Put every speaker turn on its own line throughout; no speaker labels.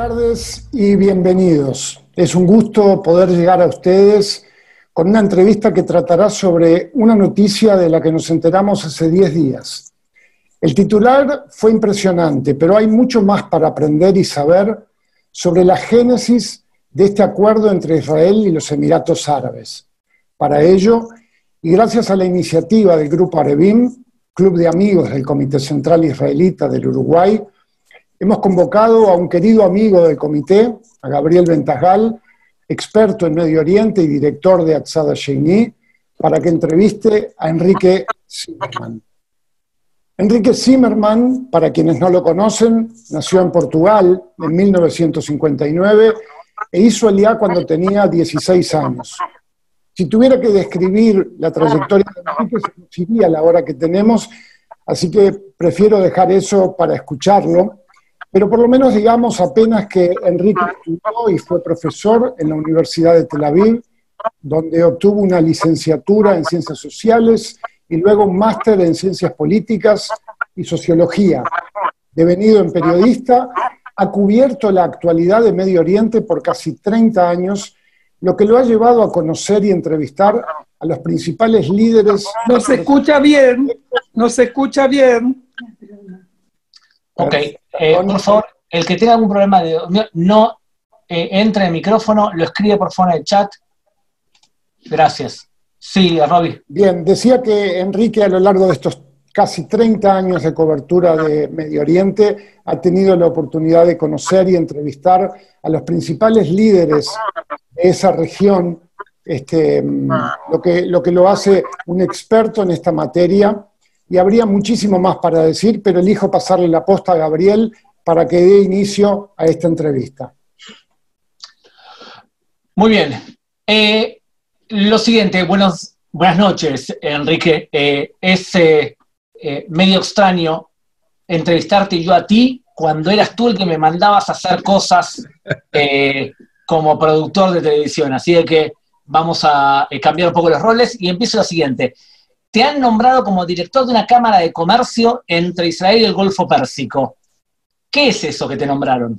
tardes y bienvenidos. Es un gusto poder llegar a ustedes con una entrevista que tratará sobre una noticia de la que nos enteramos hace 10 días. El titular fue impresionante, pero hay mucho más para aprender y saber sobre la génesis de este acuerdo entre Israel y los Emiratos Árabes. Para ello, y gracias a la iniciativa del Grupo Arevim, Club de Amigos del Comité Central Israelita del Uruguay, hemos convocado a un querido amigo del comité, a Gabriel Ventajal, experto en Medio Oriente y director de Atzada Sheini, para que entreviste a Enrique Zimmerman. Enrique Zimmerman, para quienes no lo conocen, nació en Portugal en 1959 e hizo Aliyá cuando tenía 16 años. Si tuviera que describir la trayectoria de Enrique, se nos iría la hora que tenemos, así que prefiero dejar eso para escucharlo. Pero por lo menos digamos apenas que Enrique estudió y fue profesor en la Universidad de Tel Aviv, donde obtuvo una licenciatura en Ciencias Sociales y luego un máster en Ciencias Políticas y Sociología. Devenido en periodista, ha cubierto la actualidad de Medio Oriente por casi 30 años, lo que lo ha llevado a conocer y entrevistar a los principales líderes...
No se escucha bien, no se escucha bien.
Ok, por favor, el que tenga algún problema de audio, no entre el micrófono, lo escribe por favor en el chat. Gracias. Sí, Roby.
Bien, decía que Enrique a lo largo de estos casi 30 años de cobertura de Medio Oriente ha tenido la oportunidad de conocer y entrevistar a los principales líderes de esa región, lo que lo hace un experto en esta materia. Y habría muchísimo más para decir, pero elijo pasarle la posta a Gabriel para que dé inicio a esta entrevista.
Muy bien. Lo siguiente, buenas noches, Enrique. Es medio extraño entrevistarte yo a ti cuando eras tú el que me mandabas a hacer cosas como productor de televisión. Así que vamos a cambiar un poco los roles y empiezo lo siguiente. Te han nombrado como director de una cámara de comercio entre Israel y el Golfo Pérsico. ¿Qué es eso que te nombraron?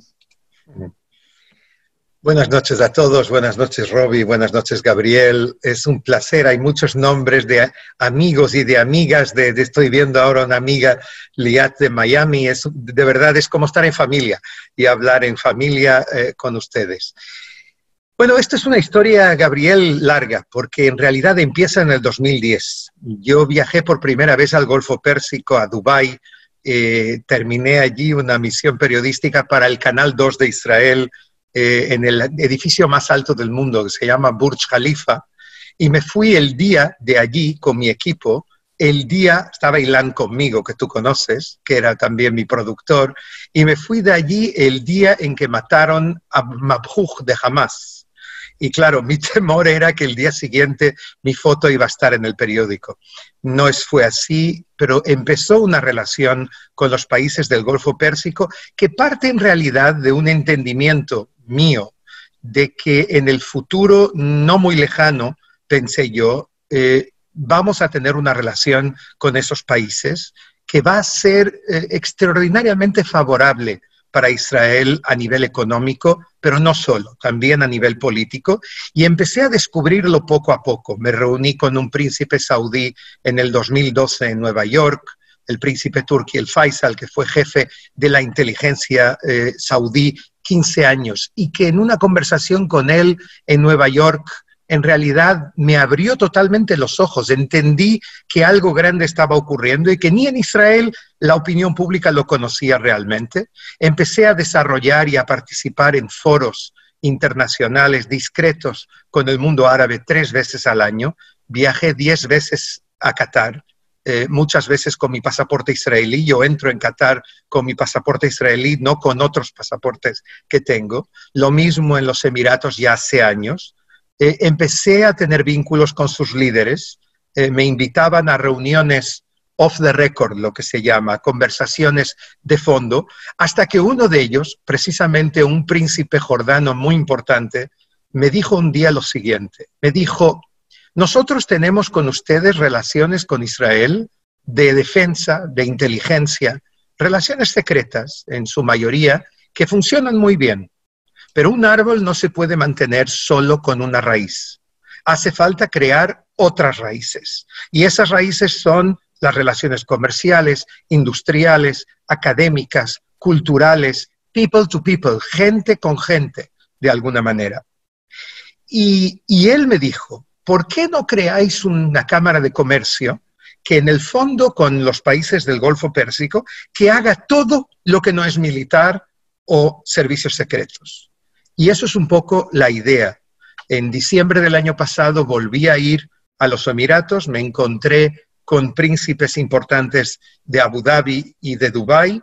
Buenas noches a todos, buenas noches Roby, buenas noches Gabriel. Es un placer, hay muchos nombres de amigos y de amigas. Estoy viendo ahora una amiga, Liat de Miami. De verdad es como estar en familia y hablar en familia con ustedes. Bueno, esta es una historia, Gabriel, larga, porque en realidad empieza en el 2010. Yo viajé por primera vez al Golfo Pérsico, a Dubái, terminé allí una misión periodística para el Canal 2 de Israel, en el edificio más alto del mundo, que se llama Burj Khalifa, y me fui el día de allí con mi equipo. El día estaba Ilan conmigo, que tú conoces, que era también mi productor, y me fui de allí el día en que mataron a Mabhouh de Hamas. Y claro, mi temor era que el día siguiente mi foto iba a estar en el periódico. No fue así, pero empezó una relación con los países del Golfo Pérsico que parte en realidad de un entendimiento mío de que en el futuro no muy lejano, pensé yo, vamos a tener una relación con esos países que va a ser extraordinariamente favorable para Israel a nivel económico, pero no solo, también a nivel político, y empecé a descubrirlo poco a poco. Me reuní con un príncipe saudí en el 2012 en Nueva York, el príncipe Turki el Faisal, que fue jefe de la inteligencia saudí 15 años, y que en una conversación con él en Nueva York, en realidad me abrió totalmente los ojos. Entendí que algo grande estaba ocurriendo y que ni en Israel la opinión pública lo conocía realmente. Empecé a desarrollar y a participar en foros internacionales discretos con el mundo árabe 3 veces al año. Viajé 10 veces a Qatar, muchas veces con mi pasaporte israelí. Yo entro en Qatar con mi pasaporte israelí, no con otros pasaportes que tengo. Lo mismo en los Emiratos ya hace años. Empecé a tener vínculos con sus líderes, me invitaban a reuniones off the record, lo que se llama, conversaciones de fondo, hasta que uno de ellos, precisamente un príncipe jordano muy importante, me dijo un día lo siguiente, me dijo, nosotros tenemos con ustedes relaciones con Israel de defensa, de inteligencia, relaciones secretas en su mayoría, que funcionan muy bien. Pero un árbol no se puede mantener solo con una raíz. Hace falta crear otras raíces. Y esas raíces son las relaciones comerciales, industriales, académicas, culturales, people to people, gente con gente, de alguna manera. Y él me dijo, ¿por qué no creáis una cámara de comercio que en el fondo con los países del Golfo Pérsico, que haga todo lo que no es militar o servicios secretos? Y eso es un poco la idea. En diciembre del año pasado volví a ir a los Emiratos, me encontré con príncipes importantes de Abu Dhabi y de Dubái,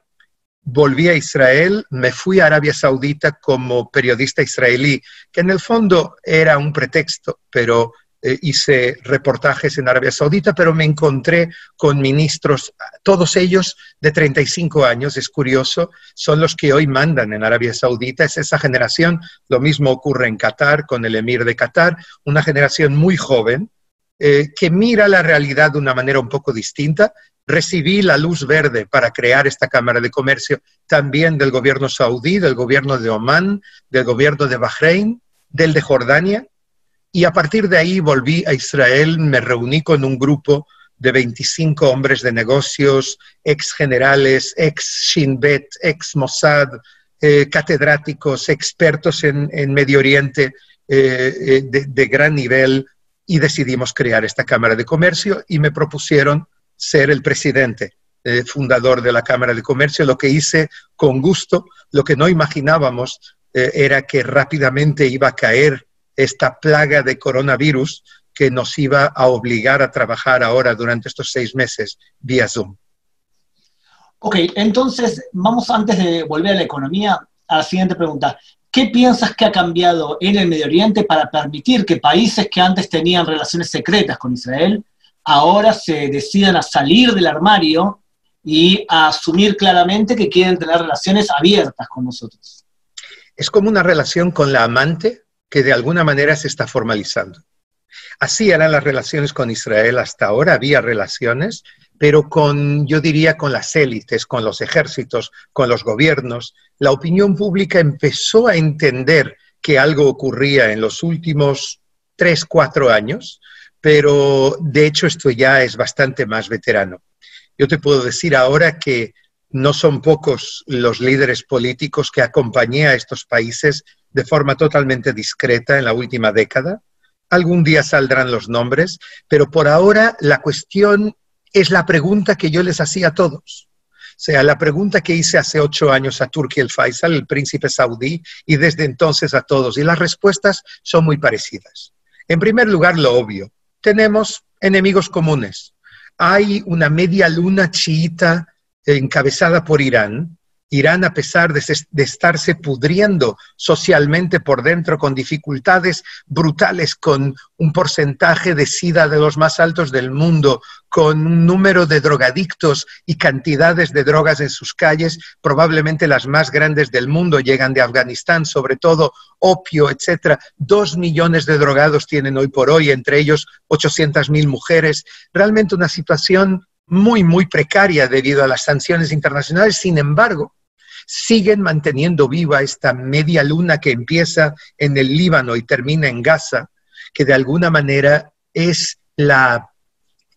volví a Israel, me fui a Arabia Saudita como periodista israelí, que en el fondo era un pretexto, pero hice reportajes en Arabia Saudita, pero me encontré con ministros, todos ellos de 35 años, es curioso, son los que hoy mandan en Arabia Saudita, es esa generación, lo mismo ocurre en Qatar, con el emir de Qatar, una generación muy joven, que mira la realidad de una manera un poco distinta. Recibí la luz verde para crear esta Cámara de Comercio también del gobierno saudí, del gobierno de Omán, del gobierno de Bahrein, del de Jordania, y a partir de ahí volví a Israel, me reuní con un grupo de 25 hombres de negocios, ex generales, ex Shin Bet, ex Mossad, catedráticos, expertos en Medio Oriente de gran nivel, y decidimos crear esta Cámara de Comercio y me propusieron ser el presidente, fundador de la Cámara de Comercio, lo que hice con gusto. Lo que no imaginábamos era que rápidamente iba a caer esta plaga de coronavirus que nos iba a obligar a trabajar ahora durante estos 6 meses vía Zoom.
Ok, entonces vamos, antes de volver a la economía, a la siguiente pregunta. ¿Qué piensas que ha cambiado en el Medio Oriente para permitir que países que antes tenían relaciones secretas con Israel ahora se decidan a salir del armario y a asumir claramente que quieren tener relaciones abiertas con nosotros?
Es como una relación con la amante que de alguna manera se está formalizando. Así eran las relaciones con Israel hasta ahora, había relaciones, pero yo diría con las élites, con los ejércitos, con los gobiernos. La opinión pública empezó a entender que algo ocurría en los últimos 3, 4 años, pero de hecho esto ya es bastante más veterano. Yo te puedo decir ahora que no son pocos los líderes políticos que acompañé a estos países de forma totalmente discreta en la última década. Algún día saldrán los nombres, pero por ahora la cuestión es la pregunta que yo les hacía a todos. O sea, la pregunta que hice hace 8 años a Turki el Faisal, el príncipe saudí, y desde entonces a todos. Y las respuestas son muy parecidas. En primer lugar, lo obvio. Tenemos enemigos comunes. Hay una media luna chiita encabezada por Irán. Irán, a pesar de estarse pudriendo socialmente por dentro con dificultades brutales, con un porcentaje de SIDA de los más altos del mundo, con un número de drogadictos y cantidades de drogas en sus calles, probablemente las más grandes del mundo, llegan de Afganistán, sobre todo opio, etc. 2 millones de drogados tienen hoy por hoy, entre ellos 800.000 mujeres. Realmente una situación muy, muy precaria debido a las sanciones internacionales. Sin embargo, siguen manteniendo viva esta media luna que empieza en el Líbano y termina en Gaza, que de alguna manera es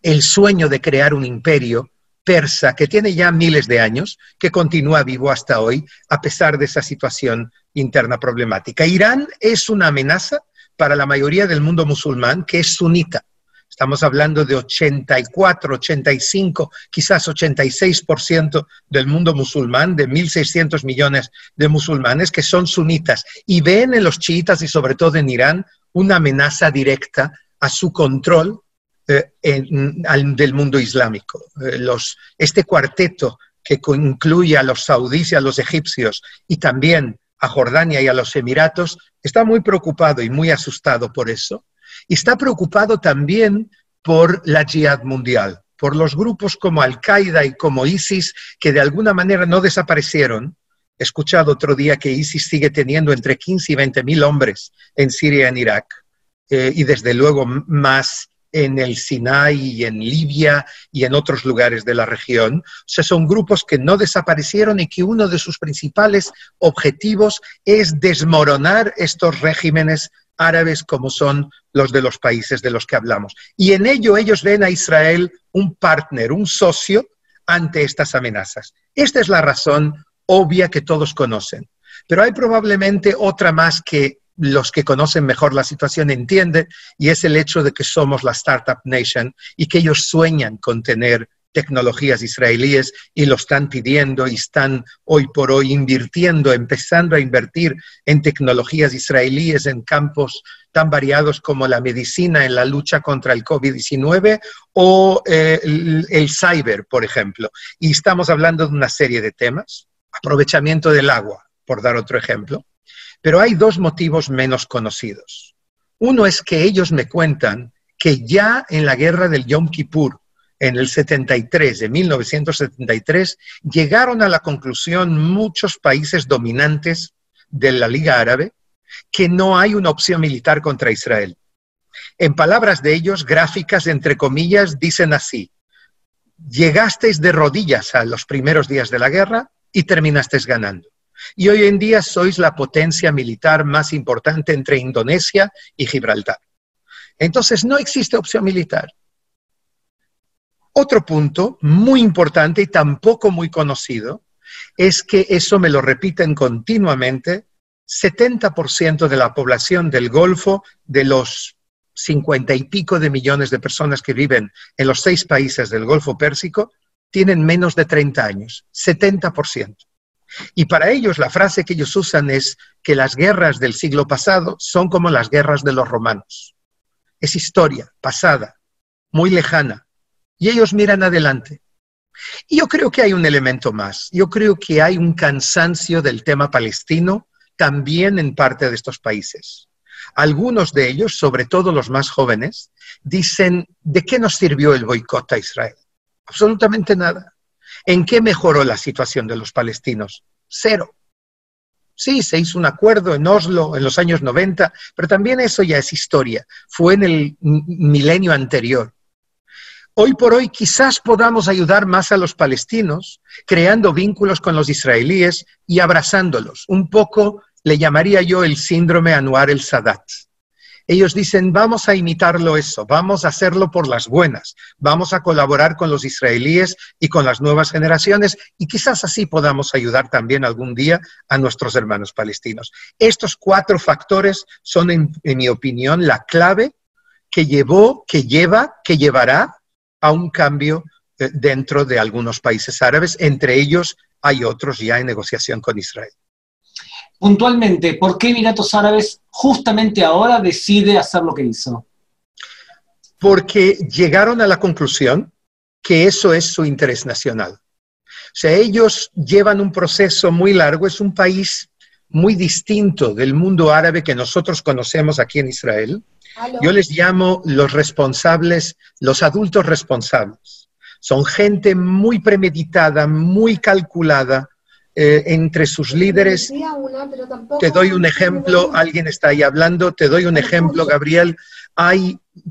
el sueño de crear un imperio persa que tiene ya miles de años, que continúa vivo hasta hoy, a pesar de esa situación interna problemática. Irán es una amenaza para la mayoría del mundo musulmán, que es sunita. Estamos hablando de 84, 85, quizás 86% del mundo musulmán, de 1.600 millones de musulmanes que son sunitas y ven en los chiitas y sobre todo en Irán una amenaza directa a su control del mundo islámico. Este cuarteto que incluye a los saudíes y a los egipcios y también a Jordania y a los Emiratos está muy preocupado y muy asustado por eso. Y está preocupado también por la yihad mundial, por los grupos como Al-Qaeda y como ISIS, que de alguna manera no desaparecieron. He escuchado otro día que ISIS sigue teniendo entre 15 y 20.000 hombres en Siria y en Irak, y desde luego más en el Sinai y en Libia y en otros lugares de la región. O sea, son grupos que no desaparecieron y que uno de sus principales objetivos es desmoronar estos regímenes árabes como son los de los países de los que hablamos. Y en ello ellos ven a Israel un partner, un socio ante estas amenazas. Esta es la razón obvia que todos conocen. Pero hay probablemente otra más que los que conocen mejor la situación entienden, y es el hecho de que somos la Startup Nation y que ellos sueñan con tener tecnologías israelíes y lo están pidiendo y están hoy por hoy invirtiendo, empezando a invertir en tecnologías israelíes en campos tan variados como la medicina en la lucha contra el COVID-19 o el cyber, por ejemplo. Y estamos hablando de una serie de temas, aprovechamiento del agua, por dar otro ejemplo. Pero hay dos motivos menos conocidos. Uno es que ellos me cuentan que ya en la guerra del Yom Kippur, en el 73, de 1973, llegaron a la conclusión muchos países dominantes de la Liga Árabe que no hay una opción militar contra Israel. En palabras de ellos, gráficas entre comillas, dicen así: llegasteis de rodillas a los primeros días de la guerra y terminasteis ganando. Y hoy en día sois la potencia militar más importante entre Indonesia y Gibraltar. Entonces no existe opción militar. Otro punto muy importante y tampoco muy conocido es que eso me lo repiten continuamente. 70% de la población del Golfo, de los 50 y pico de millones de personas que viven en los 6 países del Golfo Pérsico, tienen menos de 30 años. 70%. Y para ellos la frase que ellos usan es que las guerras del siglo pasado son como las guerras de los romanos. Es historia pasada, muy lejana. Y ellos miran adelante. Y yo creo que hay un elemento más. Yo creo que hay un cansancio del tema palestino también en parte de estos países. Algunos de ellos, sobre todo los más jóvenes, dicen: ¿de qué nos sirvió el boicot a Israel? Absolutamente nada. ¿En qué mejoró la situación de los palestinos? Cero. Sí, se hizo un acuerdo en Oslo en los años 90, pero también eso ya es historia. Fue en el milenio anterior. Hoy por hoy quizás podamos ayudar más a los palestinos creando vínculos con los israelíes y abrazándolos. Un poco le llamaría yo el síndrome Anwar el-Sadat. Ellos dicen: vamos a imitarlo eso, vamos a hacerlo por las buenas, vamos a colaborar con los israelíes y con las nuevas generaciones y quizás así podamos ayudar también algún día a nuestros hermanos palestinos. Estos 4 factores son, en mi opinión, la clave que llevará a un cambio dentro de algunos países árabes. Entre ellos hay otros ya en negociación con Israel.
Puntualmente, ¿por qué Emiratos Árabes justamente ahora decide hacer lo que hizo?
Porque llegaron a la conclusión que eso es su interés nacional. O sea, ellos llevan un proceso muy largo, es un país muy distinto del mundo árabe que nosotros conocemos aquí en Israel. Yo les llamo los responsables, los adultos responsables. Son gente muy premeditada, muy calculada. Entre sus líderes, te doy un ejemplo, alguien está ahí hablando, te doy un ejemplo, Gabriel.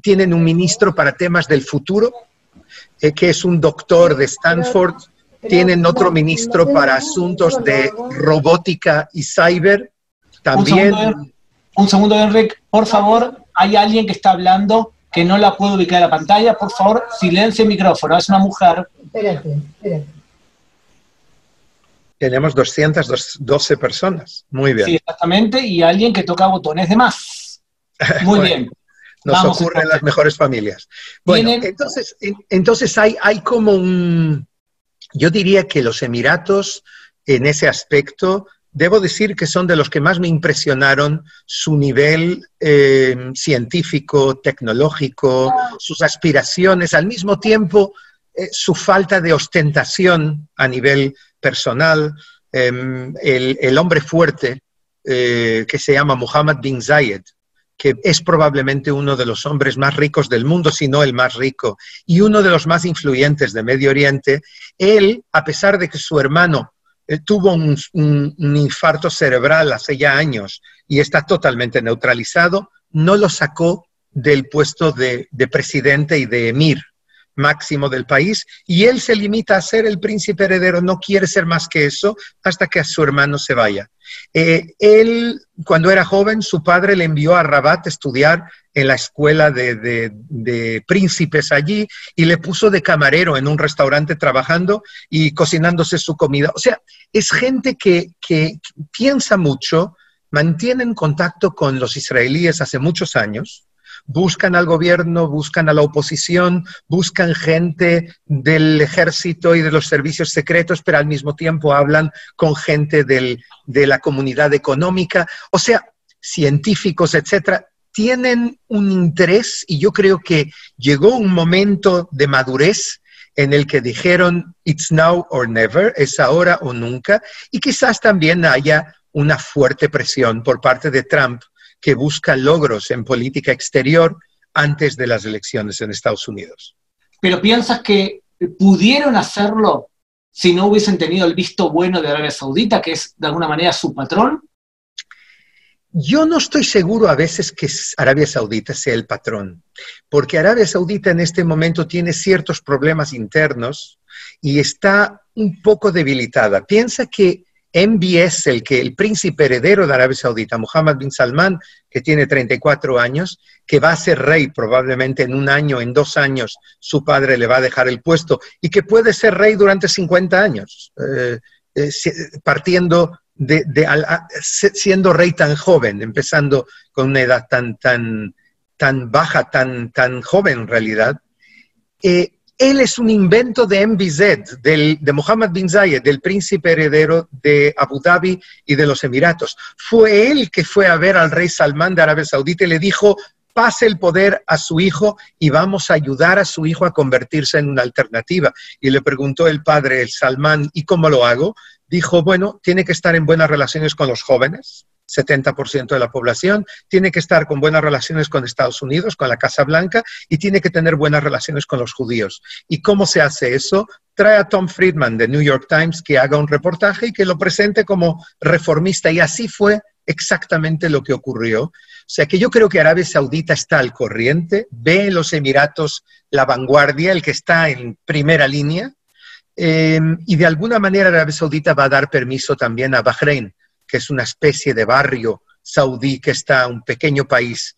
Tienen un ministro para temas del futuro, que es un doctor de Stanford. Tienen otro ministro para asuntos de robótica y cyber. También.
Un segundo, Enrique, por favor, hay alguien que está hablando que no la puedo ubicar en la pantalla. Por favor, silencie el micrófono, es una mujer.
Espérate.
Tenemos 212 personas. Muy bien.
Sí, exactamente, y alguien que toca botones de más. Muy bueno, bien.
Nos ocurre en las mejores familias. Bueno, entonces hay como un... Yo diría que los Emiratos, en ese aspecto, debo decir que son de los que más me impresionaron su nivel científico, tecnológico, sus aspiraciones, al mismo tiempo su falta de ostentación a nivel personal. El hombre fuerte que se llama Mohammed bin Zayed, que es probablemente uno de los hombres más ricos del mundo, si no el más rico, y uno de los más influyentes de Medio Oriente. Él, a pesar de que su hermano tuvo un infarto cerebral hace ya años y está totalmente neutralizado, no lo sacó del puesto de presidente y de emir máximo del país, y él se limita a ser el príncipe heredero, no quiere ser más que eso hasta que su hermano se vaya. Él, cuando era joven, su padre le envió a Rabat a estudiar en la escuela de príncipes allí, y le puso de camarero en un restaurante trabajando y cocinándose su comida. O sea, es gente que piensa mucho, mantienen contacto con los israelíes hace muchos años, buscan al gobierno, buscan a la oposición, buscan gente del ejército y de los servicios secretos, pero al mismo tiempo hablan con gente de la comunidad económica, o sea, científicos, etcétera. Tienen un interés, y yo creo que llegó un momento de madurez en el que dijeron it's now or never, es ahora o nunca, y quizás también haya una fuerte presión por parte de Trump, que busca logros en política exterior antes de las elecciones en Estados Unidos.
¿Pero piensas que pudieron hacerlo si no hubiesen tenido el visto bueno de Arabia Saudita, que es de alguna manera su patrón?
Yo no estoy seguro a veces que Arabia Saudita sea el patrón, porque Arabia Saudita en este momento tiene ciertos problemas internos y está un poco debilitada. Piensa que MBS, el príncipe heredero de Arabia Saudita, Mohammed bin Salman, que tiene 34 años, que va a ser rey probablemente en un año, en 2 años, su padre le va a dejar el puesto, y que puede ser rey durante 50 años, siendo rey tan joven, empezando con una edad tan baja, tan joven en realidad. Él es un invento de MBZ, de Mohammed bin Zayed, del príncipe heredero de Abu Dhabi y de los Emiratos. Fue él que fue a ver al rey Salmán de Arabia Saudita y le dijo, pase el poder a su hijo y vamos a ayudar a su hijo a convertirse en una alternativa. Y le preguntó el padre, el Salmán, ¿y cómo lo hago? Dijo, bueno, tiene que estar en buenas relaciones con los jóvenes, 70% de la población, tiene que estar con buenas relaciones con Estados Unidos, con la Casa Blanca, y tiene que tener buenas relaciones con los judíos. ¿Y cómo se hace eso? Trae a Tom Friedman de New York Times que haga un reportaje y que lo presente como reformista, y así fue exactamente lo que ocurrió. O sea que yo creo que Arabia Saudita está al corriente, ve en los Emiratos la vanguardia, el que está en primera línea, y de alguna manera Arabia Saudita va a dar permiso también a Bahrein, que es una especie de barrio saudí que está un pequeño país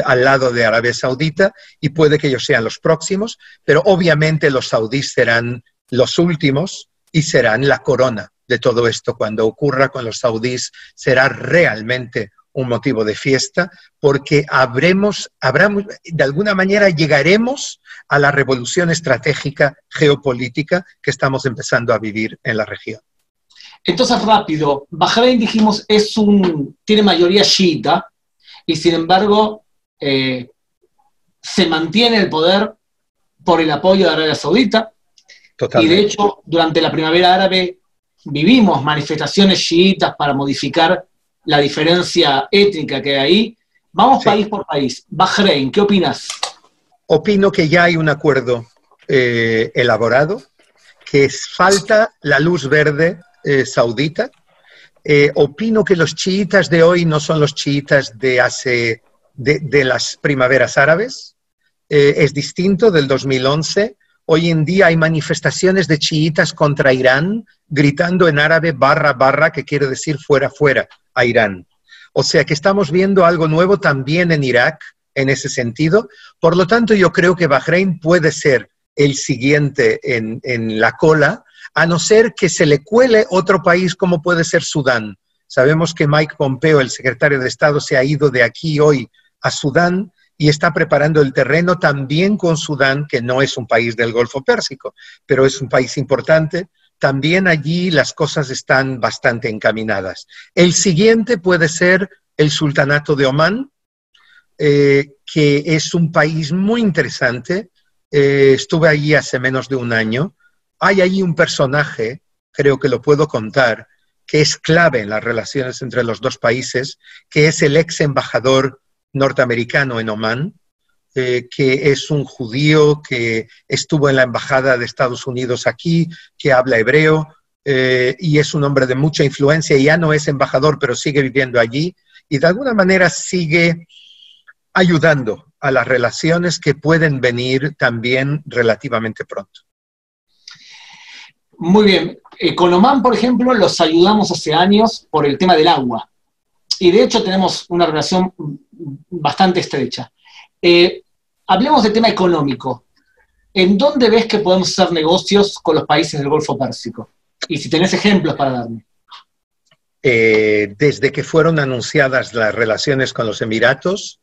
al lado de Arabia Saudita, y puede que ellos sean los próximos, pero obviamente los saudíes serán los últimos y serán la corona de todo esto. Cuando ocurra con los saudíes será realmente un motivo de fiesta, porque de alguna manera llegaremos a la revolución estratégica geopolítica que estamos empezando a vivir en la región.
Entonces, rápido, Bahrein, dijimos, tiene mayoría chiita, y sin embargo se mantiene el poder por el apoyo de Arabia Saudita. Totalmente. Y de hecho, durante la primavera árabe vivimos manifestaciones chiitas para modificar la diferencia étnica que hay ahí. Vamos país por país. Bahrein, ¿qué opinas?
Opino que ya hay un acuerdo elaborado, que falta la luz verde saudita. Opino que los chiitas de hoy no son los chiitas de las primaveras árabes. Es distinto del 2011. Hoy en día hay manifestaciones de chiitas contra Irán, gritando en árabe barra barra, que quiere decir fuera fuera a Irán. O sea que estamos viendo algo nuevo también en Irak en ese sentido. Por lo tanto, yo creo que Bahrein puede ser el siguiente en la cola, a no ser que se le cuele otro país como puede ser Sudán. Sabemos que Mike Pompeo, el secretario de Estado, se ha ido de aquí hoy a Sudán y está preparando el terreno también con Sudán, que no es un país del Golfo Pérsico, pero es un país importante. También allí las cosas están bastante encaminadas. El siguiente puede ser el Sultanato de Omán, que es un país muy interesante. Estuve allí hace menos de un año. Hay allí un personaje, creo que lo puedo contar, que es clave en las relaciones entre los dos países, que es el ex embajador norteamericano en Omán, que es un judío que estuvo en la embajada de Estados Unidos aquí, que habla hebreo, y es un hombre de mucha influencia. Ya no es embajador, pero sigue viviendo allí y de alguna manera sigue ayudando a las relaciones que pueden venir también relativamente pronto.
Muy bien. Con Oman, por ejemplo, los ayudamos hace años por el tema del agua. Y de hecho tenemos una relación bastante estrecha. Hablemos del tema económico. ¿En dónde ves que podemos hacer negocios con los países del Golfo Pérsico? Y si tenés ejemplos para darme.
Desde que fueron anunciadas las relaciones con los Emiratos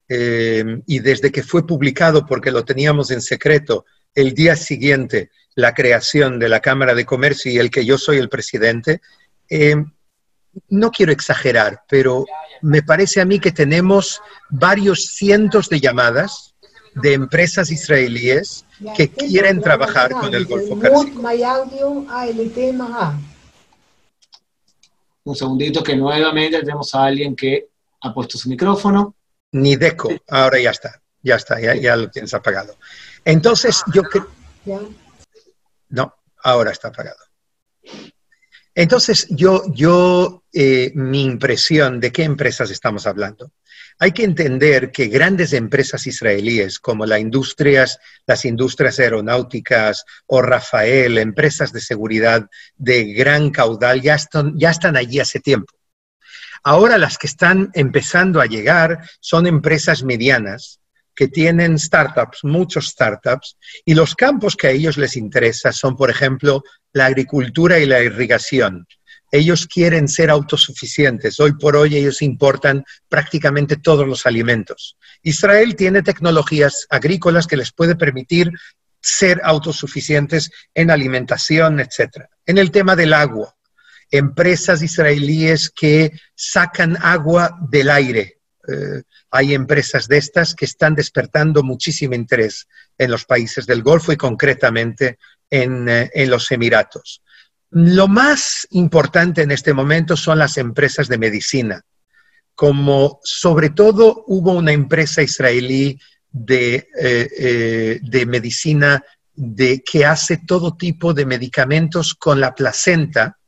y desde que fue publicado, porque lo teníamos en secreto, el día siguiente la creación de la Cámara de Comercio y el que yo soy el presidente, no quiero exagerar, pero me parece a mí que tenemos varios cientos de llamadas de empresas israelíes que quieren trabajar con el Golfo Pérsico.
Un segundito que nuevamente tenemos a alguien que ha puesto su micrófono.
Ni deco, ahora ya está, ya lo tienes apagado. Entonces yo creo... No, ahora está apagado. Entonces mi impresión de qué empresas estamos hablando. Hay que entender que grandes empresas israelíes como las industrias aeronáuticas o Rafael, empresas de seguridad de gran caudal, ya están allí hace tiempo. Ahora las que están empezando a llegar son empresas medianas que tienen startups, muchos startups, y los campos que a ellos les interesan son, por ejemplo, la agricultura y la irrigación. Ellos quieren ser autosuficientes. Hoy por hoy ellos importan prácticamente todos los alimentos. Israel tiene tecnologías agrícolas que les puede permitir ser autosuficientes en alimentación, etc. En el tema del agua, empresas israelíes que sacan agua del aire. Hay empresas de estas que están despertando muchísimo interés en los países del Golfo y concretamente en los Emiratos. Lo más importante en este momento son las empresas de medicina. Como sobre todo hubo una empresa israelí de medicina que hace todo tipo de medicamentos con la placenta,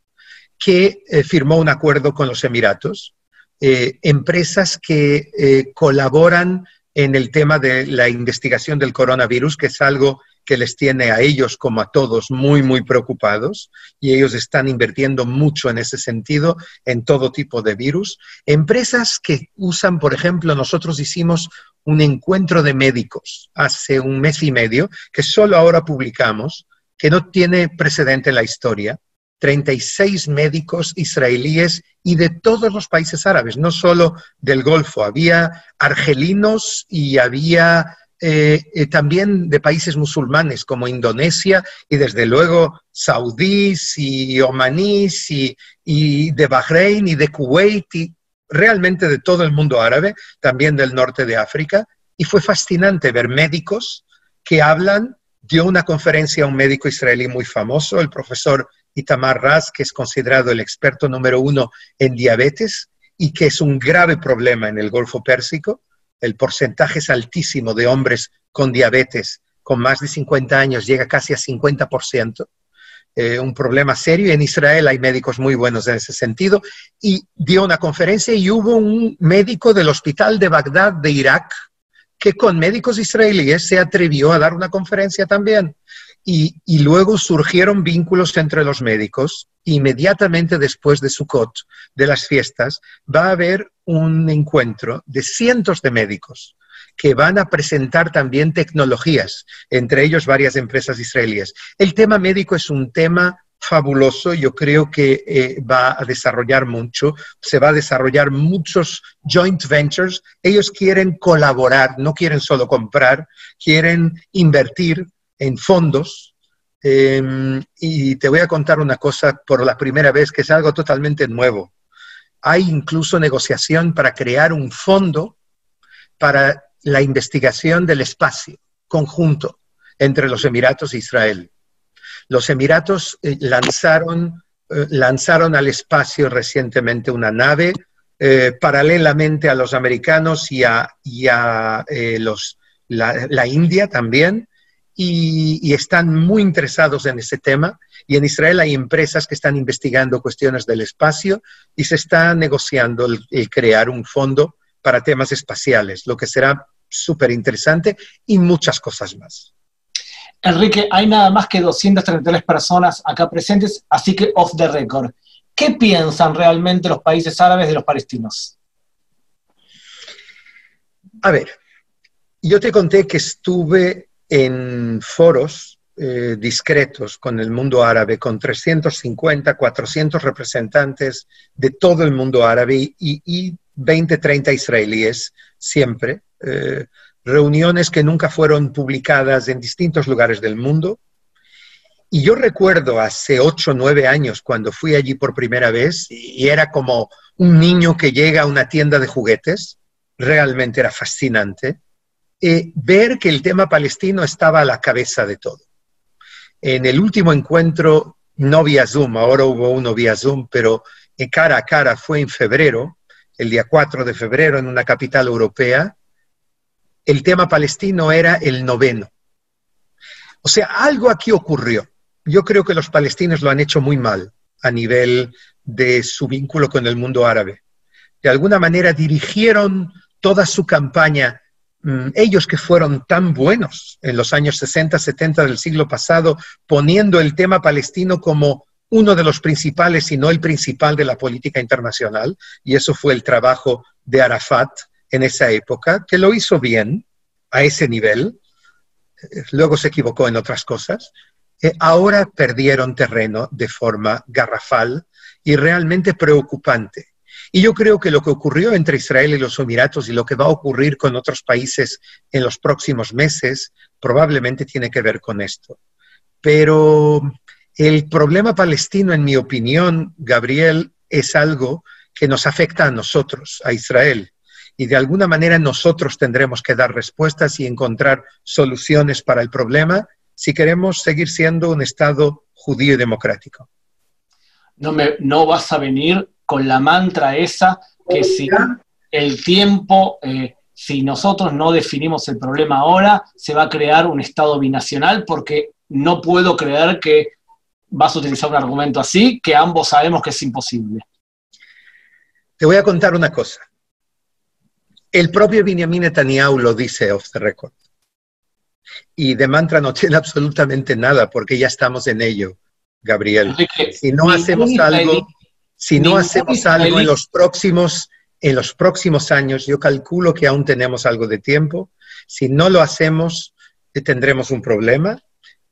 que firmó un acuerdo con los Emiratos. Empresas que colaboran en el tema de la investigación del coronavirus, que es algo que les tiene a ellos como a todos muy, muy preocupados, y ellos están invirtiendo mucho en ese sentido, en todo tipo de virus. Empresas que usan, por ejemplo, nosotros hicimos un encuentro de médicos hace un mes y medio, que solo ahora publicamos, que no tiene precedente en la historia. 36 médicos israelíes y de todos los países árabes, no solo del Golfo. Había argelinos y había también de países musulmanes como Indonesia y desde luego saudíes y omaníes y de Bahrein y de Kuwait y realmente de todo el mundo árabe, también del norte de África. Y fue fascinante ver médicos que hablan. Dio una conferencia a un médico israelí muy famoso, el profesor Itamar Raz, que es considerado el experto número 1 en diabetes y que es un grave problema en el Golfo Pérsico. El porcentaje es altísimo de hombres con diabetes con más de 50 años, llega casi a 50%. Un problema serio, y en Israel hay médicos muy buenos en ese sentido. Y dio una conferencia y hubo un médico del hospital de Bagdad de Irak que con médicos israelíes se atrevió a dar una conferencia también. Y luego surgieron vínculos entre los médicos. Inmediatamente después de Sukkot, de las fiestas, va a haber un encuentro de cientos de médicos que van a presentar también tecnologías, entre ellos varias empresas israelíes. El tema médico es un tema fabuloso, yo creo que va a desarrollar mucho, se va a desarrollar muchos joint ventures. Ellos quieren colaborar, no quieren solo comprar, quieren invertir en fondos. Y te voy a contar una cosa por la primera vez, que es algo totalmente nuevo. Hay incluso negociación para crear un fondo para la investigación del espacio conjunto entre los Emiratos e Israel. Los Emiratos lanzaron al espacio recientemente una nave paralelamente a los americanos y a la India también, y están muy interesados en ese tema. Y en Israel hay empresas que están investigando cuestiones del espacio y se está negociando el crear un fondo para temas espaciales, lo que será súper interesante y muchas cosas más.
Enrique, hay nada más que 233 personas acá presentes, así que off the record. ¿Qué piensan realmente los países árabes de los palestinos?
A ver, yo te conté que estuve en foros discretos con el mundo árabe, con 350, 400 representantes de todo el mundo árabe y 20, 30 israelíes siempre. Reuniones que nunca fueron publicadas en distintos lugares del mundo. Y yo recuerdo hace 8 o 9 años cuando fui allí por primera vez y era como un niño que llega a una tienda de juguetes. Realmente era fascinante. Ver que el tema palestino estaba a la cabeza de todo. En el último encuentro, no vía Zoom, ahora hubo uno vía Zoom, pero cara a cara fue en febrero, el día 4 de febrero en una capital europea, el tema palestino era el 9º. O sea, algo aquí ocurrió. Yo creo que los palestinos lo han hecho muy mal a nivel de su vínculo con el mundo árabe. De alguna manera dirigieron toda su campaña, ellos que fueron tan buenos en los años 60, 70 del siglo pasado, poniendo el tema palestino como uno de los principales, si no el principal de la política internacional, y eso fue el trabajo de Arafat en esa época, que lo hizo bien a ese nivel, luego se equivocó en otras cosas, ahora perdieron terreno de forma garrafal y realmente preocupante. Y yo creo que lo que ocurrió entre Israel y los Emiratos y lo que va a ocurrir con otros países en los próximos meses probablemente tiene que ver con esto. Pero el problema palestino, en mi opinión, Gabriel, es algo que nos afecta a nosotros, a Israel. Y de alguna manera nosotros tendremos que dar respuestas y encontrar soluciones para el problema si queremos seguir siendo un Estado judío y democrático.
No vas a venir con la mantra esa que si el tiempo, si nosotros no definimos el problema ahora, se va a crear un Estado binacional, porque no puedo creer que vas a utilizar un argumento así, que ambos sabemos que es imposible.
Te voy a contar una cosa. El propio Benjamin Netanyahu lo dice off the record. Y de mantra no tiene absolutamente nada, porque ya estamos en ello, Gabriel. Si no hacemos algo... Si no hacemos algo en los próximos años, yo calculo que aún tenemos algo de tiempo. Si no lo hacemos, tendremos un problema.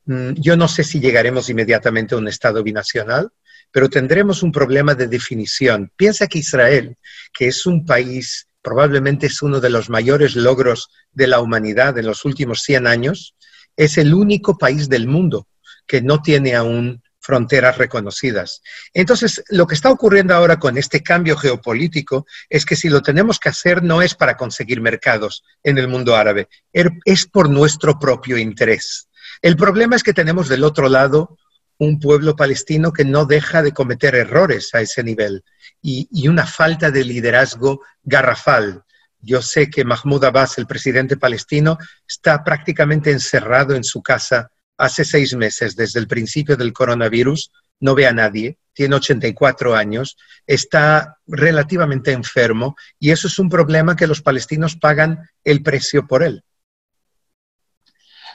Yo no sé si llegaremos inmediatamente a un Estado binacional, pero tendremos un problema de definición. Piensa que Israel, que es un país, probablemente es uno de los mayores logros de la humanidad en los últimos 100 años, es el único país del mundo que no tiene aún fronteras reconocidas. Entonces, lo que está ocurriendo ahora con este cambio geopolítico es que si lo tenemos que hacer no es para conseguir mercados en el mundo árabe, es por nuestro propio interés. El problema es que tenemos del otro lado un pueblo palestino que no deja de cometer errores a ese nivel y una falta de liderazgo garrafal. Yo sé que Mahmoud Abbas, el presidente palestino, está prácticamente encerrado en su casa hace 6 meses, desde el principio del coronavirus, no ve a nadie, tiene 84 años, está relativamente enfermo y eso es un problema que los palestinos pagan el precio por él.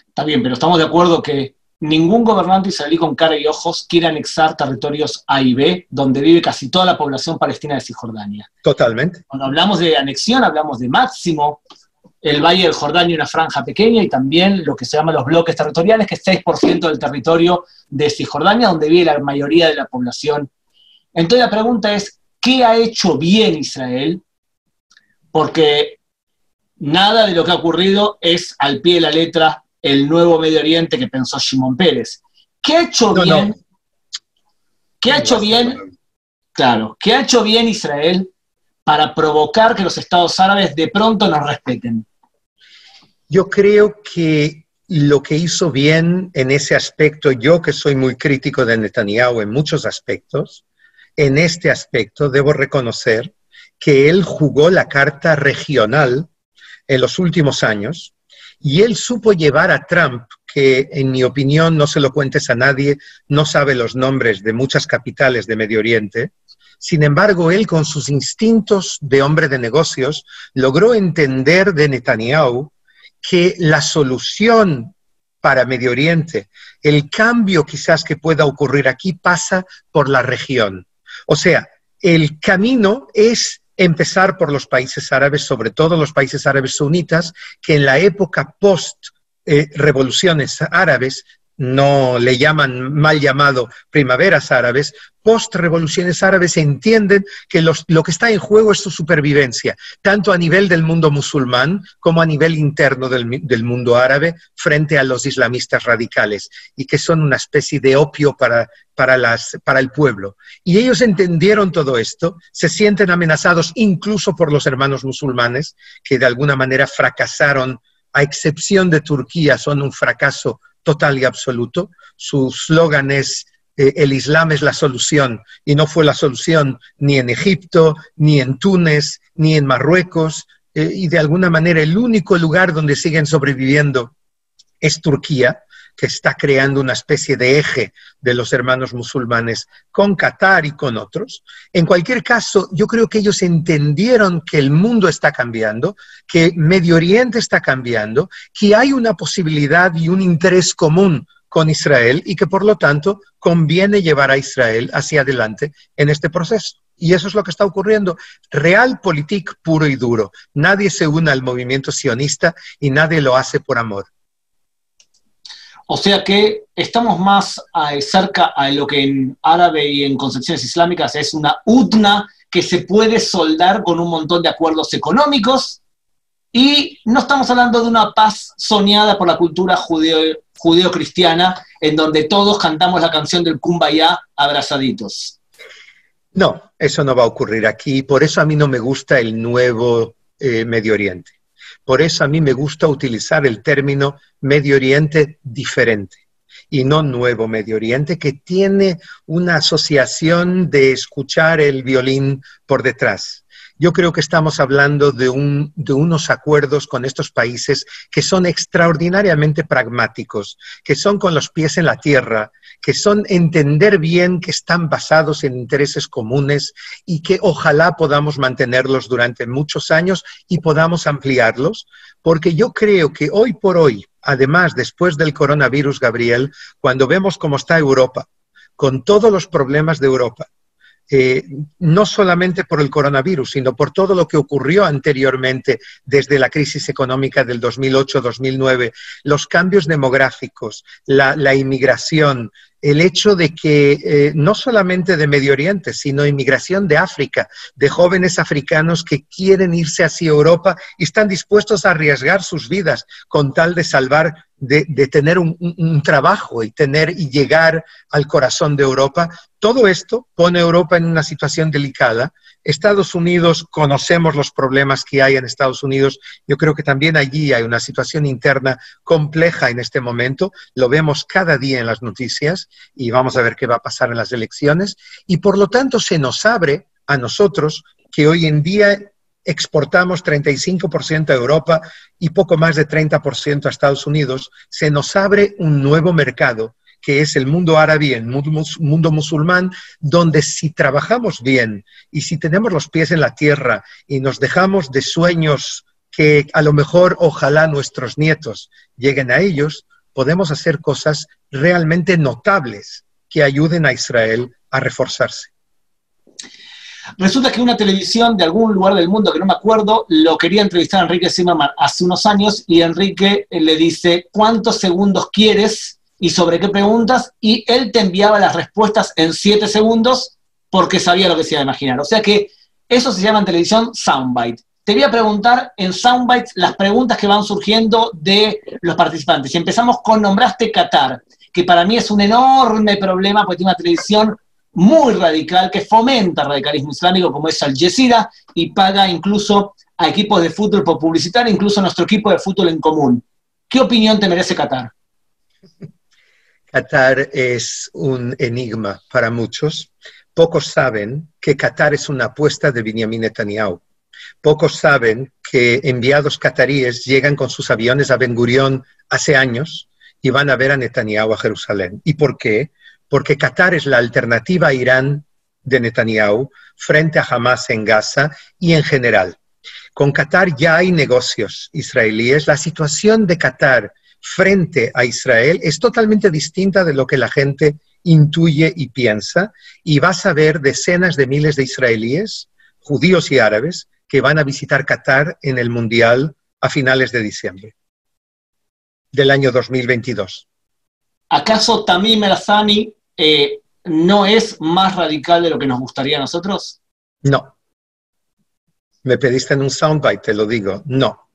Está bien, pero estamos de acuerdo que ningún gobernante israelí con cara y ojos quiere anexar territorios A y B, donde vive casi toda la población palestina de Cisjordania.
Totalmente.
Cuando hablamos de anexión, hablamos de máximo el Valle del Jordán y una franja pequeña, y también lo que se llama los bloques territoriales, que es 6% del territorio de Cisjordania, donde vive la mayoría de la población. Entonces la pregunta es, ¿qué ha hecho bien Israel? Porque nada de lo que ha ocurrido es al pie de la letra el nuevo Medio Oriente que pensó Shimon Peres. ¿Qué ha hecho bien? No. ¿Qué ha hecho bien? Claro, ¿qué ha hecho bien Israel para provocar que los estados árabes de pronto nos respeten?
Yo creo que lo que hizo bien en ese aspecto, yo que soy muy crítico de Netanyahu en muchos aspectos, en este aspecto debo reconocer que él jugó la carta regional en los últimos años y él supo llevar a Trump, que en mi opinión, no se lo cuentes a nadie, no sabe los nombres de muchas capitales de Medio Oriente, Sin embargo, él con sus instintos de hombre de negocios logró entender de Netanyahu que la solución para Medio Oriente, el cambio quizás que pueda ocurrir aquí pasa por la región. O sea, el camino es empezar por los países árabes, sobre todo los países árabes sunitas, que en la época post-revoluciones árabes, no le llaman mal llamado primaveras árabes, post-revoluciones árabes entienden que lo que está en juego es su supervivencia, tanto a nivel del mundo musulmán como a nivel interno del mundo árabe frente a los islamistas radicales, y que son una especie de opio para el pueblo. Y ellos entendieron todo esto, se sienten amenazados incluso por los hermanos musulmanes, que de alguna manera fracasaron, a excepción de Turquía, son un fracaso total y absoluto. Su slogan es el Islam es la solución, y no fue la solución ni en Egipto, ni en Túnez, ni en Marruecos, y de alguna manera el único lugar donde siguen sobreviviendo es Turquía, que está creando una especie de eje de los hermanos musulmanes con Qatar y con otros. En cualquier caso, yo creo que ellos entendieron que el mundo está cambiando, que Medio Oriente está cambiando, que hay una posibilidad y un interés común con Israel y que por lo tanto conviene llevar a Israel hacia adelante en este proceso. Y eso es lo que está ocurriendo. Realpolitik puro y duro. Nadie se une al movimiento sionista y nadie lo hace por amor.
O sea que estamos más cerca a lo que en árabe y en concepciones islámicas es una utna que se puede soldar con un montón de acuerdos económicos, y no estamos hablando de una paz soñada por la cultura judeo-cristiana en donde todos cantamos la canción del Kumbaya abrazaditos.
No, eso no va a ocurrir aquí. Por eso a mí no me gusta el nuevo Medio Oriente. Por eso a mí me gusta utilizar el término Medio Oriente diferente y no nuevo Medio Oriente, que tiene una asociación de escuchar el violín por detrás. Yo creo que estamos hablando de unos acuerdos con estos países que son extraordinariamente pragmáticos, que son con los pies en la tierra, que son entender bien que están basados en intereses comunes y que ojalá podamos mantenerlos durante muchos años y podamos ampliarlos, porque yo creo que hoy por hoy, además después del coronavirus, Gabriel, cuando vemos cómo está Europa, con todos los problemas de Europa, no solamente por el coronavirus, sino por todo lo que ocurrió anteriormente desde la crisis económica del 2008-2009, los cambios demográficos, la inmigración, el hecho de que no solamente de Medio Oriente, sino inmigración de África, de jóvenes africanos que quieren irse hacia Europa y están dispuestos a arriesgar sus vidas con tal de salvar, de tener un trabajo y llegar al corazón de Europa. Todo esto pone a Europa en una situación delicada. Estados Unidos, conocemos los problemas que hay en Estados Unidos. Yo creo que también allí hay una situación interna compleja en este momento. Lo vemos cada día en las noticias y vamos a ver qué va a pasar en las elecciones. Y por lo tanto se nos abre a nosotros, que hoy en día exportamos 35% a Europa y poco más de 30% a Estados Unidos, se nos abre un nuevo mercado, que es el mundo árabe y el mundo musulmán, donde si trabajamos bien y si tenemos los pies en la tierra y nos dejamos de sueños que a lo mejor ojalá nuestros nietos lleguen a ellos, podemos hacer cosas realmente notables que ayuden a Israel a reforzarse.
Resulta que una televisión de algún lugar del mundo, que no me acuerdo, lo quería entrevistar a Enrique Zimmerman hace unos años, y Enrique le dice, ¿cuántos segundos quieres? ¿Y sobre qué preguntas? Y él te enviaba las respuestas en 7 segundos porque sabía lo que se iba a imaginar. O sea que eso se llama en televisión soundbite. Te voy a preguntar en soundbites las preguntas que van surgiendo de los participantes. Y empezamos con, nombraste Qatar, que para mí es un enorme problema porque tiene una televisión muy radical que fomenta el radicalismo islámico como es Al Jazeera y paga incluso a equipos de fútbol por publicitar, incluso nuestro equipo de fútbol en común. ¿Qué opinión te merece Qatar?
Qatar es un enigma para muchos. Pocos saben que Qatar es una apuesta de Benjamin Netanyahu. Pocos saben que enviados cataríes llegan con sus aviones a Ben Gurión hace años y van a ver a Netanyahu a Jerusalén. ¿Y por qué? Porque Qatar es la alternativa a Irán de Netanyahu frente a Hamas en Gaza y en general. Con Qatar ya hay negocios israelíes. La situación de Qatar frente a Israel es totalmente distinta de lo que la gente intuye y piensa, y vas a ver decenas de miles de israelíes, judíos y árabes, que van a visitar Qatar en el Mundial a finales de diciembre del año 2022.
¿Acaso Tamim el-Thani no es más radical de lo que nos gustaría a nosotros?
No. Me pediste en un soundbite, te lo digo. No.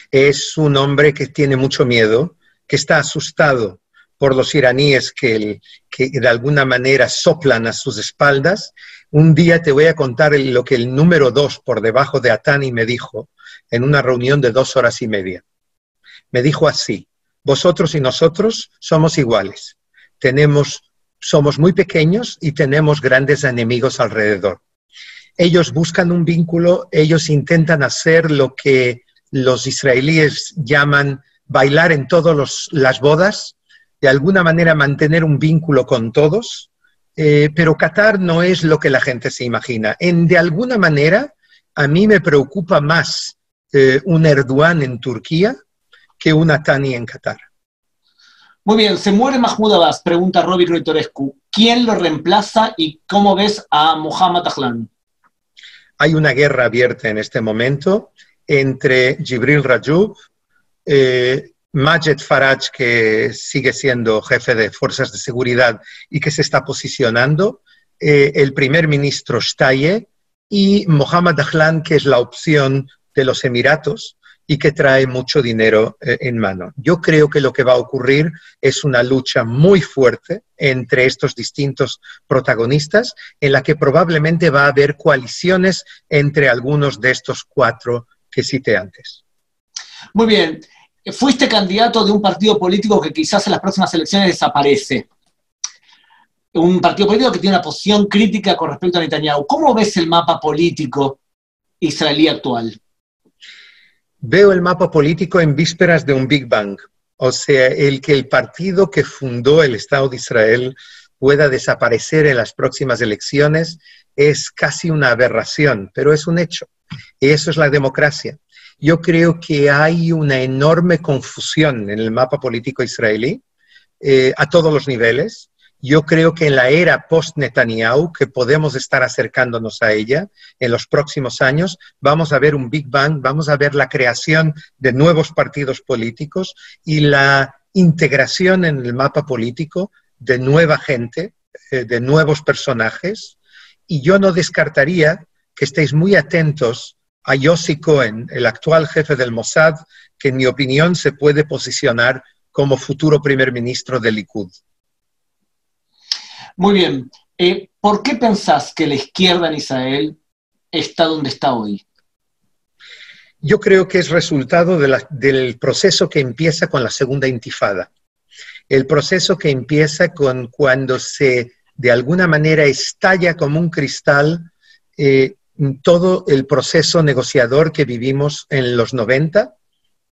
Es un hombre que tiene mucho miedo, que está asustado por los iraníes que de alguna manera soplan a sus espaldas. Un día te voy a contar lo que el número 2 por debajo de Atani me dijo en una reunión de 2 horas y media. Me dijo así: vosotros y nosotros somos iguales. Somos muy pequeños y tenemos grandes enemigos alrededor. Ellos buscan un vínculo, ellos intentan hacer lo que los israelíes llaman bailar en todas las bodas, de alguna manera mantener un vínculo con todos, pero Qatar no es lo que la gente se imagina. De alguna manera, a mí me preocupa más un Erdogan en Turquía que un Atani en Qatar.
Muy bien, se muere Mahmoud Abbas, pregunta Robbie Ruitorescu. ¿Quién lo reemplaza y cómo ves a Mohammad Dahlan?
Hay una guerra abierta en este momento entre Jibril Rajoub, Majed Faraj, que sigue siendo jefe de fuerzas de seguridad y que se está posicionando, el primer ministro Shtayyeh y Mohammad Dahlan, que es la opción de los Emiratos y que trae mucho dinero en mano. Yo creo que lo que va a ocurrir es una lucha muy fuerte entre estos distintos protagonistas, en la que probablemente va a haber coaliciones entre algunos de estos 4 que cité antes.
Muy bien. Fuiste candidato de un partido político que quizás en las próximas elecciones desaparece. Un partido político que tiene una posición crítica con respecto a Netanyahu. ¿Cómo ves el mapa político israelí actual?
Veo el mapa político en vísperas de un Big Bang. O sea, el que el partido que fundó el Estado de Israel pueda desaparecer en las próximas elecciones es casi una aberración, pero es un hecho. Y eso es la democracia. Yo creo que hay una enorme confusión en el mapa político israelí a todos los niveles. Yo creo que en la era post-Netanyahu, que podemos estar acercándonos a ella en los próximos años, vamos a ver un Big Bang, vamos a ver la creación de nuevos partidos políticos y la integración en el mapa político de nueva gente, de nuevos personajes. Y yo no descartaría que estéis muy atentos a Yossi Cohen, el actual jefe del Mossad, que en mi opinión se puede posicionar como futuro primer ministro del Likud.
Muy bien. ¿Por qué pensás que la izquierda en Israel está donde está hoy?
Yo creo que es resultado del proceso que empieza con la segunda intifada. El proceso que empieza con cuando de alguna manera estalla como un cristal todo el proceso negociador que vivimos en los 90,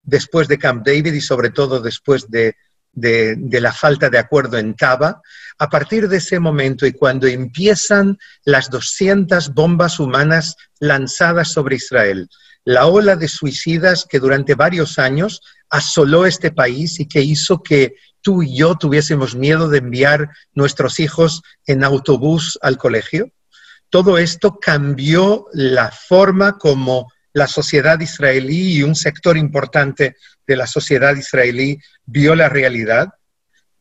después de Camp David y sobre todo después de la falta de acuerdo en Taba. A partir de ese momento y cuando empiezan las 200 bombas humanas lanzadas sobre Israel, la ola de suicidas que durante varios años asoló este país y que hizo que tú y yo tuviésemos miedo de enviar nuestros hijos en autobús al colegio, todo esto cambió la forma como la sociedad israelí y un sector importante de la sociedad israelí vio la realidad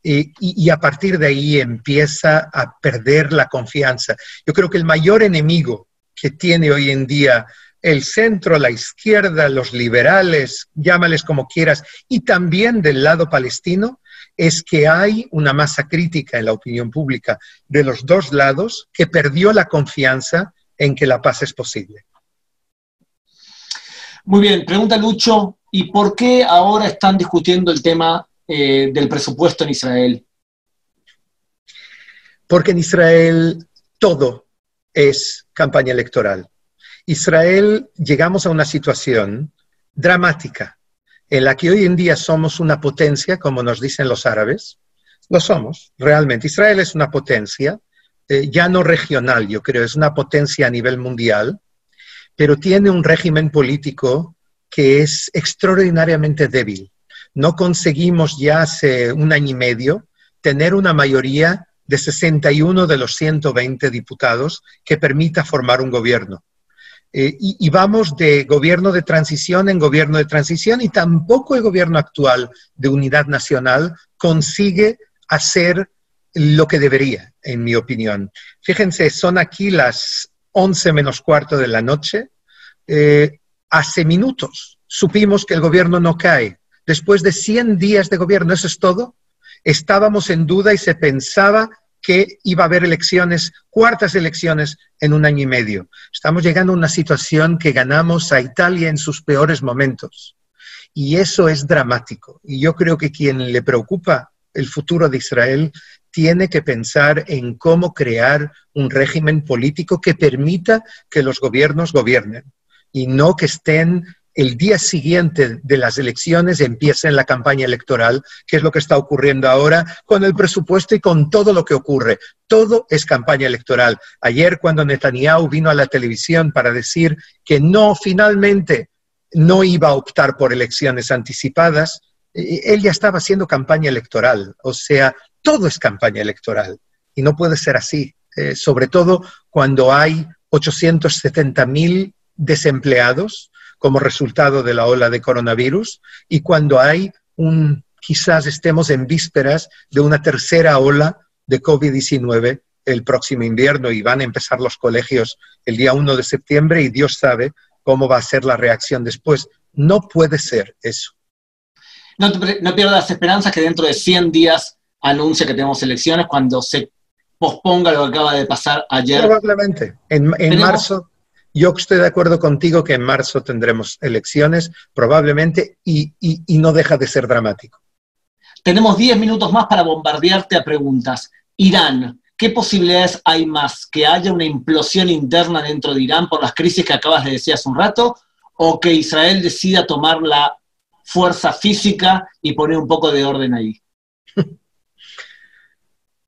y a partir de ahí empieza a perder la confianza. Yo creo que el mayor enemigo que tiene hoy en día el centro, la izquierda, los liberales, llámales como quieras, y también del lado palestino, es que hay una masa crítica en la opinión pública de los dos lados que perdió la confianza en que la paz es posible.
Muy bien, pregunta Lucho, ¿y por qué ahora están discutiendo el tema del presupuesto en Israel?
Porque en Israel todo es campaña electoral. Israel llegamos a una situación dramática en la que hoy en día somos una potencia, como nos dicen los árabes. Lo somos, realmente. Israel es una potencia ya no regional, yo creo, es una potencia a nivel mundial, pero tiene un régimen político que es extraordinariamente débil. No conseguimos ya hace un año y medio tener una mayoría de 61 de los 120 diputados que permita formar un gobierno. Y vamos de gobierno de transición en gobierno de transición, y tampoco el gobierno actual de unidad nacional consigue hacer lo que debería, en mi opinión. Fíjense, son aquí las 11 menos cuarto de la noche. Hace minutos supimos que el gobierno no cae. Después de 100 días de gobierno, ¿eso es todo? Estábamos en duda y se pensaba que iba a haber elecciones, cuartas elecciones, en un año y medio. Estamos llegando a una situación que ganamos a Italia en sus peores momentos. Y eso es dramático. Y yo creo que quien le preocupa el futuro de Israel tiene que pensar en cómo crear un régimen político que permita que los gobiernos gobiernen y no que estén el día siguiente de las elecciones empiecen la campaña electoral, que es lo que está ocurriendo ahora con el presupuesto y con todo lo que ocurre. Todo es campaña electoral. Ayer, cuando Netanyahu vino a la televisión para decir que no, finalmente no iba a optar por elecciones anticipadas, él ya estaba haciendo campaña electoral. O sea, todo es campaña electoral y no puede ser así, sobre todo cuando hay 870.000 desempleados como resultado de la ola de coronavirus y cuando hay quizás estemos en vísperas de una tercera ola de COVID-19 el próximo invierno y van a empezar los colegios el día 1 de septiembre y Dios sabe cómo va a ser la reacción después. No puede ser eso.
No pierdas las esperanzas que dentro de 100 días anuncie que tenemos elecciones cuando se posponga lo que acaba de pasar ayer.
Probablemente. En marzo, yo estoy de acuerdo contigo que en marzo tendremos elecciones, probablemente, y no deja de ser dramático.
Tenemos 10 minutos más para bombardearte a preguntas. Irán, ¿qué posibilidades hay más? ¿Que haya una implosión interna dentro de Irán por las crisis que acabas de decir hace un rato? ¿O que Israel decida tomar la fuerza física y poner un poco de orden ahí?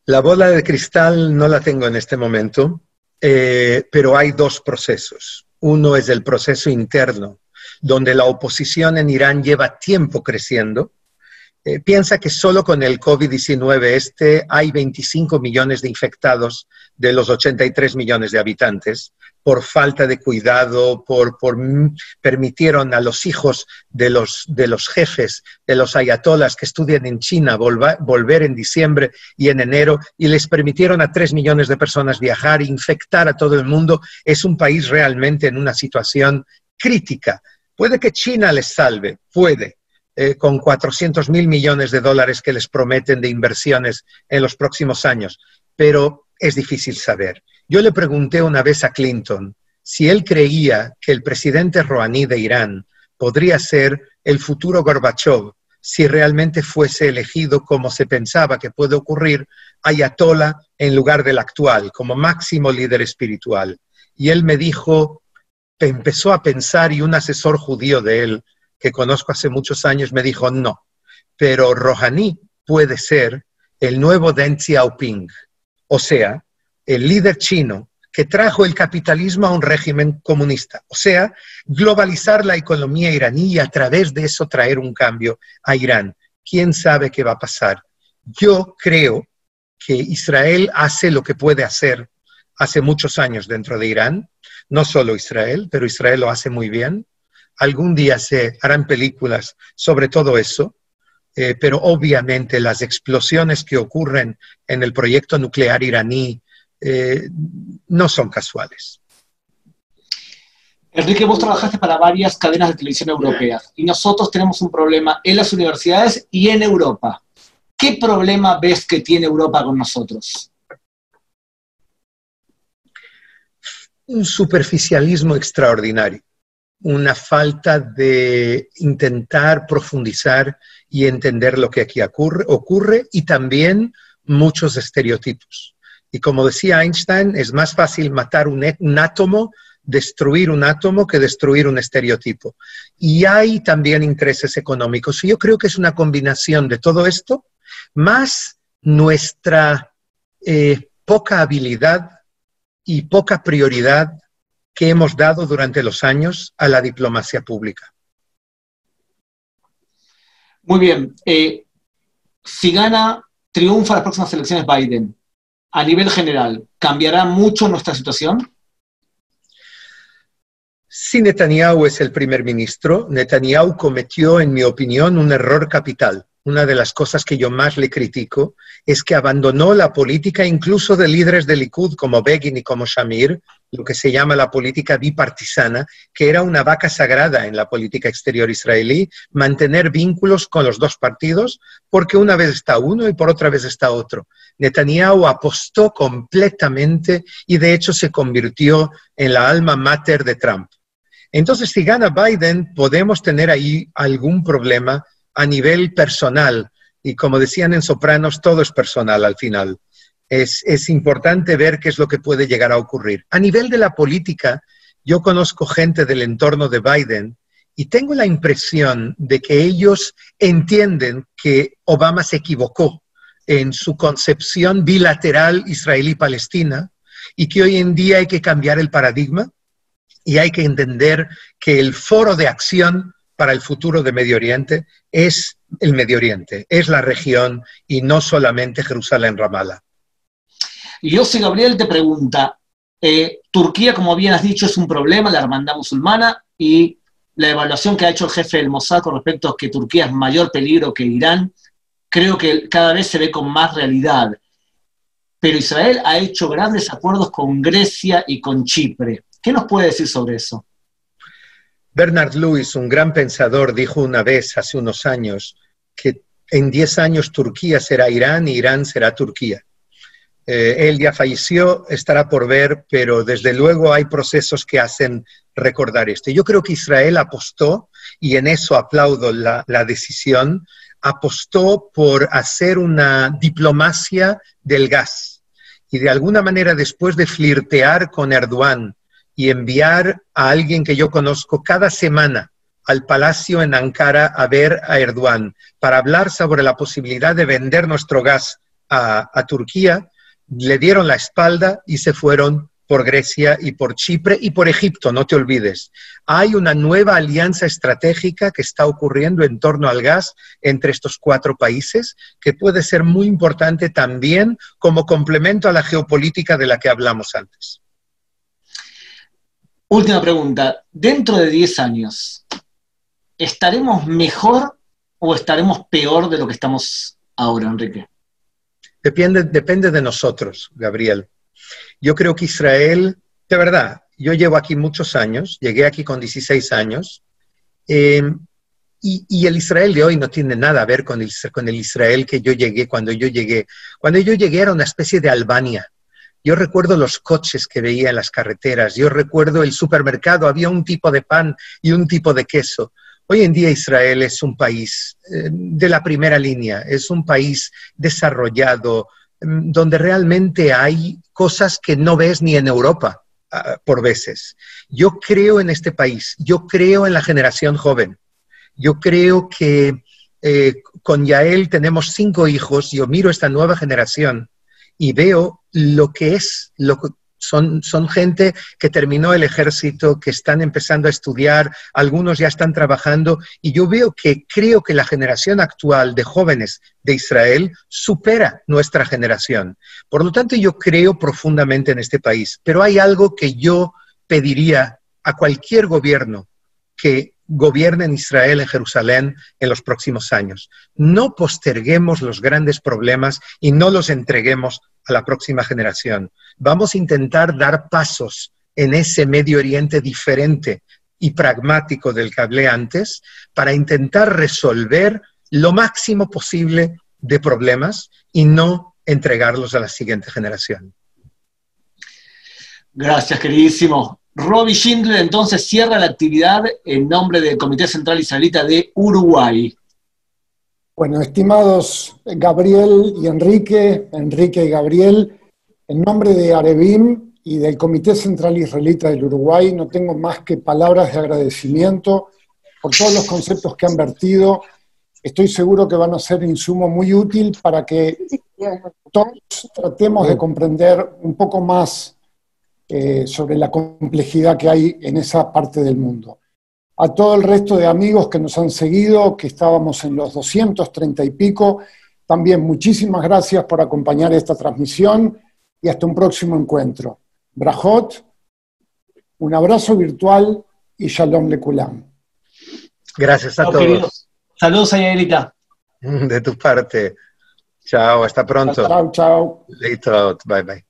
La bola de cristal no la tengo en este momento, pero hay dos procesos. Uno es el proceso interno, donde la oposición en Irán lleva tiempo creciendo. Piensa que solo con el COVID-19 hay 25 millones de infectados de los 83 millones de habitantes. Por falta de cuidado, permitieron a los hijos de los jefes, de los ayatolas que estudian en China, volver en diciembre y en enero, y les permitieron a 3 millones de personas viajar e infectar a todo el mundo. Es un país realmente en una situación crítica. Puede que China les salve, puede, con 400.000 millones de dólares que les prometen de inversiones en los próximos años, pero es difícil saber. Yo le pregunté una vez a Clinton si él creía que el presidente Rouhani de Irán podría ser el futuro Gorbachev si realmente fuese elegido como se pensaba que puede ocurrir, ayatolá en lugar del actual, como máximo líder espiritual. Y él me dijo, empezó a pensar, y un asesor judío de él, que conozco hace muchos años, me dijo, no, pero Rouhani puede ser el nuevo Deng Xiaoping, o sea, el líder chino que trajo el capitalismo a un régimen comunista, o sea, globalizar la economía iraní y a través de eso traer un cambio a Irán. ¿Quién sabe qué va a pasar? Yo creo que Israel hace lo que puede hacer hace muchos años dentro de Irán, no solo Israel, pero Israel lo hace muy bien. Algún día se harán películas sobre todo eso, pero obviamente las explosiones que ocurren en el proyecto nuclear iraní no son casuales.
Enrique, vos trabajaste para varias cadenas de televisión europeas y nosotros tenemos un problema en las universidades y en Europa. ¿Qué problema ves que tiene Europa con nosotros?
Un superficialismo extraordinario, una falta de intentar profundizar y entender lo que aquí ocurre y también muchos estereotipos. Y como decía Einstein, es más fácil matar un átomo, destruir un átomo, que destruir un estereotipo. Y hay también intereses económicos. Y yo creo que es una combinación de todo esto, más nuestra poca habilidad y poca prioridad que hemos dado durante los años a la diplomacia pública.
Muy bien. Si triunfa las próximas elecciones Biden, a nivel general, ¿cambiará mucho nuestra situación?
Si Netanyahu es el primer ministro, Netanyahu cometió, en mi opinión, un error capital. Una de las cosas que yo más le critico es que abandonó la política incluso de líderes del Likud como Begin y como Shamir, lo que se llama la política bipartisana, que era una vaca sagrada en la política exterior israelí, mantener vínculos con los dos partidos, porque una vez está uno y por otra vez está otro. Netanyahu apostó completamente y de hecho se convirtió en la alma mater de Trump. Entonces, si gana Biden, podemos tener ahí algún problema a nivel personal. Y como decían en Sopranos, todo es personal al final. Es importante ver qué es lo que puede llegar a ocurrir. A nivel de la política, yo conozco gente del entorno de Biden y tengo la impresión de que ellos entienden que Obama se equivocó en su concepción bilateral israelí-palestina y que hoy en día hay que cambiar el paradigma y hay que entender que el foro de acción para el futuro de Medio Oriente es el Medio Oriente, es la región y no solamente Jerusalén-Ramallah.
Y Yossi Gabriel te pregunta, Turquía, como bien has dicho, es un problema, la hermandad musulmana, y la evaluación que ha hecho el jefe del Mossad con respecto a que Turquía es mayor peligro que Irán, creo que cada vez se ve con más realidad. Pero Israel ha hecho grandes acuerdos con Grecia y con Chipre. ¿Qué nos puede decir sobre eso?
Bernard Lewis, un gran pensador, dijo una vez, hace unos años, que en 10 años Turquía será Irán y Irán será Turquía. Él ya falleció, estará por ver, pero desde luego hay procesos que hacen recordar esto. Yo creo que Israel apostó, y en eso aplaudo la decisión, apostó por hacer una diplomacia del gas. Y de alguna manera, después de flirtear con Erdogan y enviar a alguien que yo conozco cada semana al palacio en Ankara a ver a Erdogan para hablar sobre la posibilidad de vender nuestro gas a Turquía, le dieron la espalda y se fueron por Grecia y por Chipre y por Egipto, no te olvides. Hay una nueva alianza estratégica que está ocurriendo en torno al gas entre estos 4 países, que puede ser muy importante también como complemento a la geopolítica de la que hablamos antes.
Última pregunta. Dentro de 10 años, ¿estaremos mejor o estaremos peor de lo que estamos ahora, Enrique?
Depende de nosotros, Gabriel. Yo creo que Israel, de verdad, yo llevo aquí muchos años, llegué aquí con 16 años, y el Israel de hoy no tiene nada a ver con el Israel que yo llegué cuando yo llegué. Cuando yo llegué era una especie de Albania. Yo recuerdo los coches que veía en las carreteras, yo recuerdo el supermercado, había un tipo de pan y un tipo de queso. Hoy en día Israel es un país de la primera línea, es un país desarrollado, donde realmente hay cosas que no ves ni en Europa por veces. Yo creo en este país, yo creo en la generación joven. Yo creo que con Yael tenemos 5 hijos, yo miro esta nueva generación y veo lo que es, son gente que terminó el ejército, que están empezando a estudiar, algunos ya están trabajando, y yo creo que la generación actual de jóvenes de Israel supera nuestra generación. Por lo tanto, yo creo profundamente en este país, pero hay algo que yo pediría a cualquier gobierno que gobierne en Israel, en Jerusalén, en los próximos años. No posterguemos los grandes problemas y no los entreguemos a la próxima generación. Vamos a intentar dar pasos en ese Medio Oriente diferente y pragmático del que hablé antes para intentar resolver lo máximo posible de problemas y no entregarlos a la siguiente generación.
Gracias, queridísimo. Roby Schindler entonces cierra la actividad en nombre del Comité Central Israelita de Uruguay.
Bueno, estimados Gabriel y Enrique y Gabriel, en nombre de Arevim y del Comité Central Israelita del Uruguay, no tengo más que palabras de agradecimiento por todos los conceptos que han vertido. Estoy seguro que van a ser insumo muy útil para que todos tratemos de comprender un poco más sobre la complejidad que hay en esa parte del mundo. A todo el resto de amigos que nos han seguido, que estábamos en los 230 y pico, también muchísimas gracias por acompañar esta transmisión y hasta un próximo encuentro. Brajot, un abrazo virtual y Shalom Lekulam.
Gracias a todos.
Queridos. Saludos a Yaelita.
De tu parte. Chao, hasta pronto.
Chao, chao.
Later out. Bye, bye.